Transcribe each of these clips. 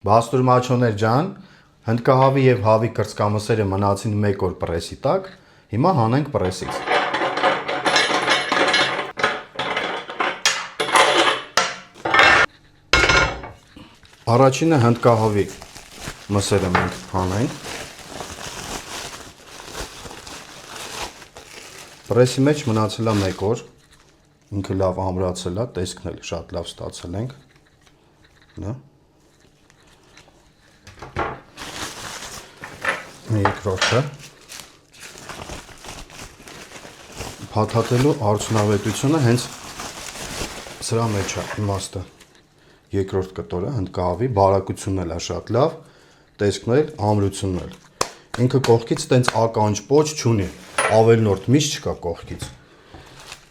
Բաստուր մաչոներ ջան, հնդկահավի եւ հավի կրծքամսերը մնացին 1 օր պրեսի տակ, հիմա հանենք պրեսից։ Առաջինը հնդկահավի մսերը մենք հանենք։ Պրեսի մեջ մնացել է 1 օր, ինքը լավ ամրացել է, տեսքն էլ շատ լավ ստացել ենք։ Դա երկրորդը փաթաթելու արդյունավետությունը հենց սրա մեջ է իմաստը։ Երկրորդ կտորը հնդկահավի բարակությունն էլ է շատ լավ, տեսքն էլ, ամրությունն էլ։ Ինքը կողքից տենց ականջ պոչ չունի, ավելնորդ միշտ չկա կողքից։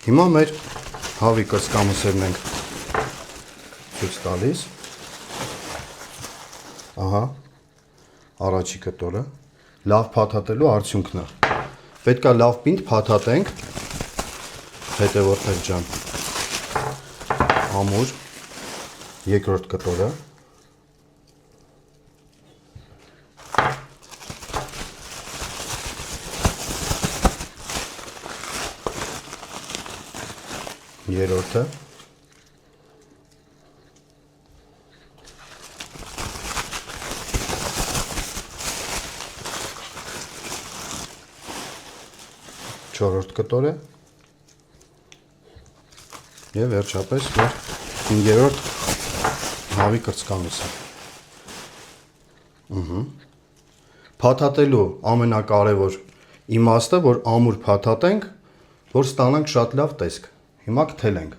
Հիմա մեր հավի կրծքամսերն ենք ցույց տալիս։ Ահա առաջի կտորը լավ փաթաթելու արդյունքն է։ Պետքա լավ պինդ փաթաթենք, հետևորդներ ջան։ Ամուր երկրորդ կտորը։ Երրորդը։ Չորրորդ կտորը եւ վերջապես մեր 5-րդ հավի կրծքամսը։ Փաթաթելու ամենակարևոր իմաստը, որ ամուր փաթաթենք, որ ստանանք շատ լավ տեսք։ Հիմա կթելենք։